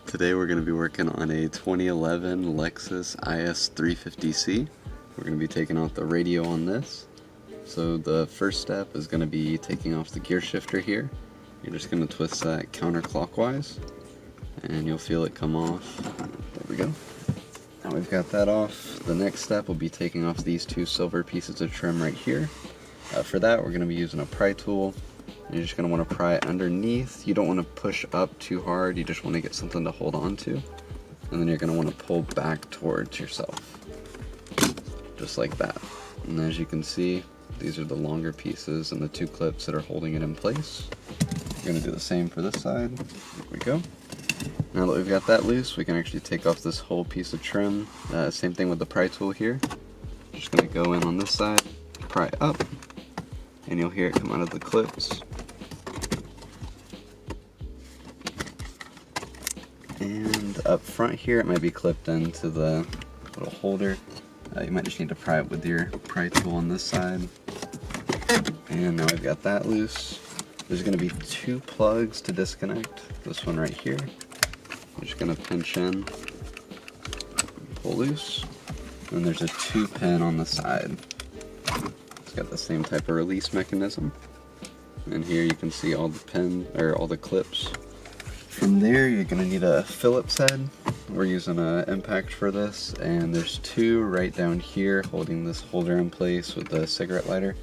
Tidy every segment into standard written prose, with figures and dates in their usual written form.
Today we're going to be working on a 2011 Lexus IS 350C. We're going to be taking off the radio on this. So the first step is going to be taking off the gear shifter here. You're just going to twist that counterclockwise and you'll feel it come off. There we go. Now we've got that off. The next step will be taking off these two silver pieces of trim right here. For that we're going to be using a pry tool. You're just going to want to pry underneath. You don't want to push up too hard, you just want to get something to hold on to. And then you're going to want to pull back towards yourself. Just like that. And as you can see, these are the longer pieces and the two clips that are holding it in place. You're going to do the same for this side. There we go. Now that we've got that loose, we can actually take off this whole piece of trim. Same thing with the pry tool here. Just going to go in on this side, pry up, and you'll hear it come out of the clips. And up front here, it might be clipped into the little holder. You might just need to pry it with your pry tool on this side. And now we've got that loose. There's going to be two plugs to disconnect. This one right here. I'm just going to pinch in, pull loose. And there's a 2-pin on the side. It's got the same type of release mechanism. And here you can see all the all the clips. From there, you're going to need a Phillips head. We're using an impact for this, and there's two right down here holding this holder in place with the cigarette lighter.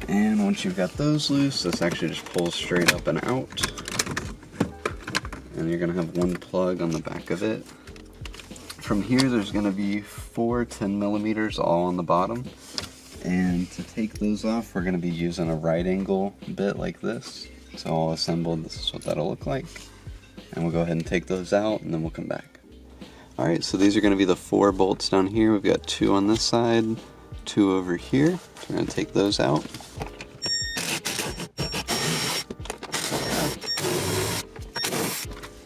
And once you've got those loose, this actually just pulls straight up and out. And you're going to have one plug on the back of it. From here, there's going to be 4 10mm all on the bottom. And to take those off, we're going to be using a right angle bit like this. So all assembled, this is what that'll look like. And we'll go ahead and take those out and then we'll come back. Alright, so these are going to be the 4 bolts down here. We've got 2 on this side, 2 over here. So we're going to take those out.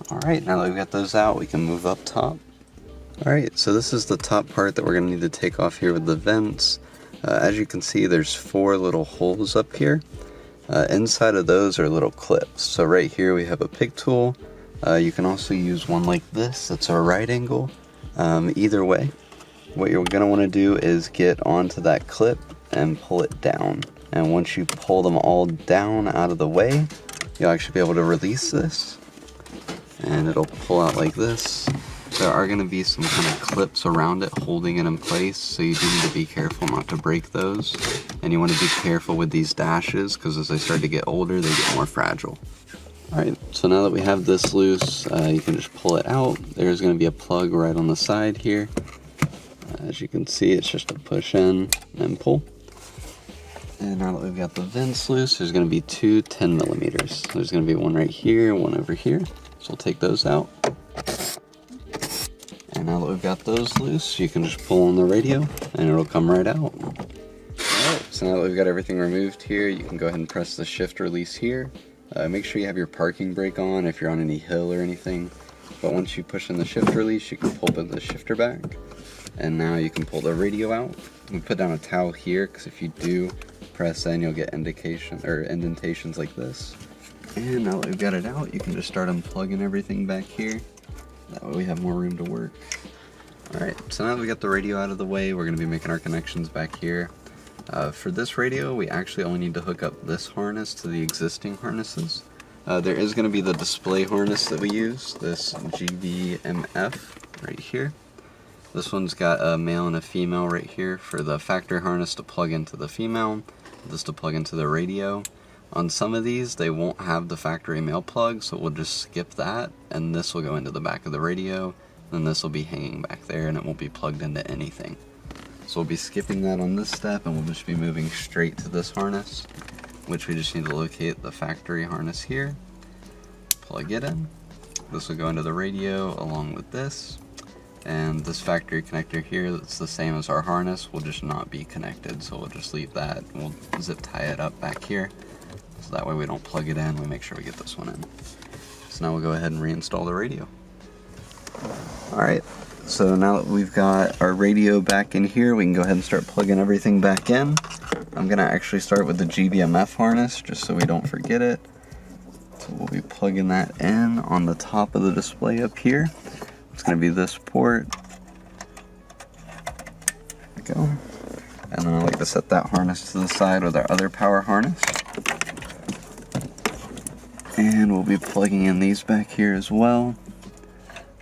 Alright, now that we've got those out, we can move up top. Alright, so this is the top part that we're going to need to take off here with the vents. As you can see, there's 4 little holes up here. Inside of those are little clips. So right here we have a pick tool. You can also use one like this, that's a right angle. Either way, what you're going to want to do is get onto that clip and pull it down. And once you pull them all down out of the way, you'll actually be able to release this. And it'll pull out like this. There are going to be some kind of clips around it holding it in place, so you do need to be careful not to break those. And you want to be careful with these dashes, because as they start to get older, they get more fragile. Alright, so now that we have this loose, you can just pull it out. There's going to be a plug right on the side here. As you can see, it's just a push in and pull. And now that we've got the vents loose, there's going to be 2 10mm. There's going to be one right here, one over here. So we'll take those out. And now that we've got those loose, you can just pull on the radio and it'll come right out. Alright, so now that we've got everything removed here, you can go ahead and press the shift release here. Make sure you have your parking brake on if you're on any hill or anything. But once you push in the shift release, you can pull the shifter back. And now you can pull the radio out. We put down a towel here, because if you do press in, you'll get indentations like this. And now that we've got it out, you can just start unplugging everything back here. That way we have more room to work. Alright, so now that we got the radio out of the way, we're going to be making our connections back here. For this radio, we actually only need to hook up this harness to the existing harnesses. There is going to be the display harness that we use, this GVMF right here. This one's got a male and a female right here for the factory harness to plug into the female, this to plug into the radio. On some of these, they won't have the factory male plug, so we'll just skip that, and this will go into the back of the radio, and this will be hanging back there, and it won't be plugged into anything. So we'll be skipping that on this step, and we'll just be moving straight to this harness, which we just need to locate the factory harness here, plug it in. This will go into the radio along with this, and this factory connector here, that's the same as our harness, will just not be connected, so we'll just leave that, and we'll zip tie it up back here. So that way we don't plug it in, we make sure we get this one in. So now we'll go ahead and reinstall the radio. Alright, so now that we've got our radio back in here, we can go ahead and start plugging everything back in. I'm going to actually start with the GVMF harness, just so we don't forget it. So we'll be plugging that in on the top of the display up here. It's going to be this port. There we go. And then I like to set that harness to the side with our other power harness. And we'll be plugging in these back here as well.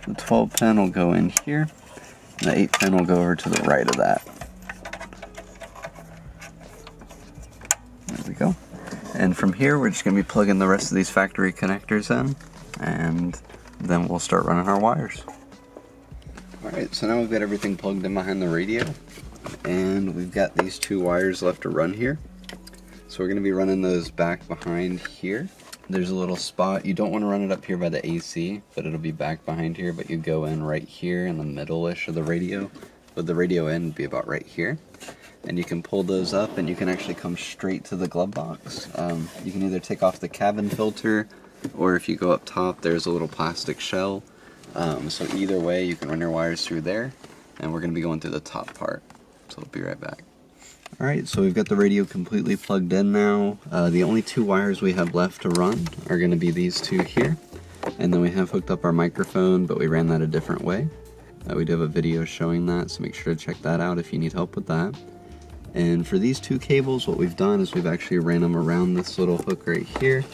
The 12 pin will go in here, and the 8 pin will go over to the right of that. There we go. And from here, we're just going to be plugging the rest of these factory connectors in, and then we'll start running our wires. Alright, so now we've got everything plugged in behind the radio, and we've got these 2 wires left to run here. So we're going to be running those back behind here. There's a little spot. You don't want to run it up here by the AC, but it'll be back behind here, but you go in right here in the middle-ish of the radio, with the radio end be about right here. And you can pull those up, and you can actually come straight to the glove box. You can either take off the cabin filter, or if you go up top, there's a little plastic shell. So either way, you can run your wires through there, and we're going to be going through the top part. So we'll be right back. Alright, so we've got the radio completely plugged in now. The only 2 wires we have left to run are going to be these 2 here. And then we have hooked up our microphone, but we ran that a different way. We do have a video showing that, so make sure to check that out if you need help with that. And for these 2 cables, what we've done is we've actually ran them around this little hook right here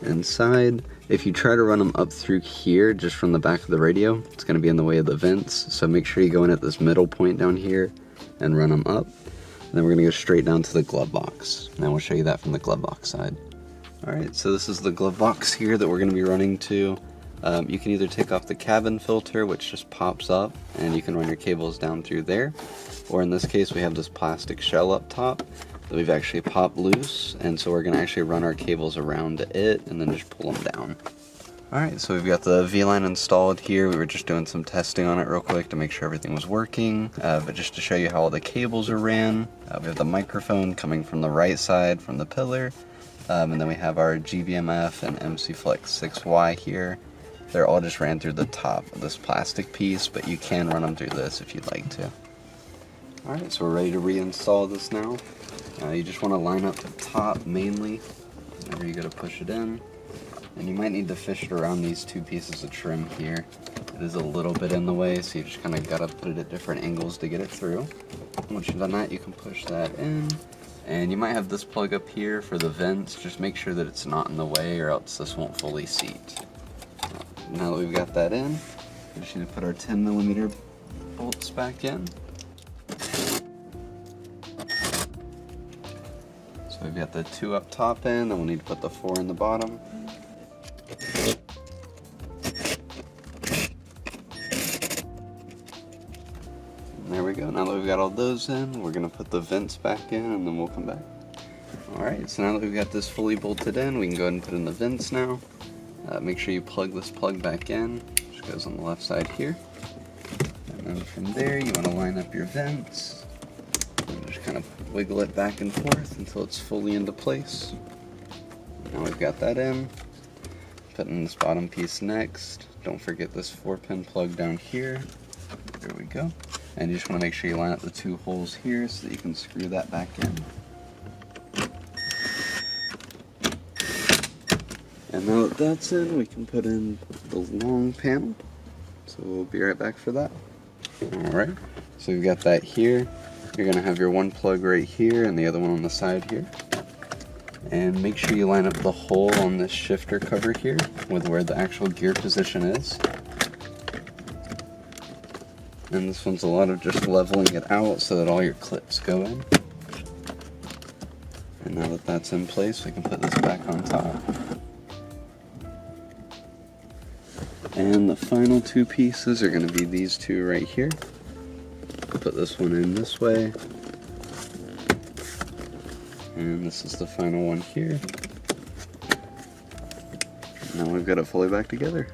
inside. If you try to run them up through here, just from the back of the radio, it's going to be in the way of the vents. So make sure you go in at this middle point down here and run them up. And then we're going to go straight down to the glove box. Now we'll show you that from the glove box side. Alright, so this is the glove box here that we're going to be running to. You can either take off the cabin filter, which just pops up, and you can run your cables down through there. Or in this case, we have this plastic shell up top that we've actually popped loose, and so we're going to actually run our cables around it and then just pull them down. Alright, so we've got the V-line installed here. We were just doing some testing on it real quick to make sure everything was working, but just to show you how all the cables are ran, we have the microphone coming from the right side from the pillar, and then we have our GBMF and MC Flex 6Y here. They're all just ran through the top of this plastic piece, but you can run them through this if you'd like to. Alright, so we're ready to reinstall this now. You just want to line up the top mainly whenever you go to push it in. And you might need to fish it around these 2 pieces of trim here. It is a little bit in the way, so you just kind of got to put it at different angles to get it through. Once you've done that, you can push that in. And you might have this plug up here for the vents. Just make sure that it's not in the way, or else this won't fully seat. Now that we've got that in, we just need to put our 10mm bolts back in. So we've got the 2 up top in, then we'll need to put the 4 in the bottom. And there we go. Now that we've got all those in, we're going to put the vents back in, and then we'll come back. Alright, so now that we've got this fully bolted in, we can go ahead and put in the vents now. Make sure you plug this plug back in, which goes on the left side here. And then from there, you want to line up your vents. And just kind of wiggle it back and forth until it's fully into place. Now we've got that in. Put in this bottom piece next. Don't forget this 4-pin plug down here. There we go. And you just want to make sure you line up the 2 holes here so that you can screw that back in. And now that that's in, we can put in the long panel. So we'll be right back for that. Alright, so we've got that here. You're going to have your one plug right here and the other one on the side here. And make sure you line up the hole on this shifter cover here with where the actual gear position is. And this one's a lot of just leveling it out so that all your clips go in. And now that that's in place, we can put this back on top. And the final 2 pieces are going to be these 2 right here. Put this one in this way. And this is the final one here. Now we've got it fully back together.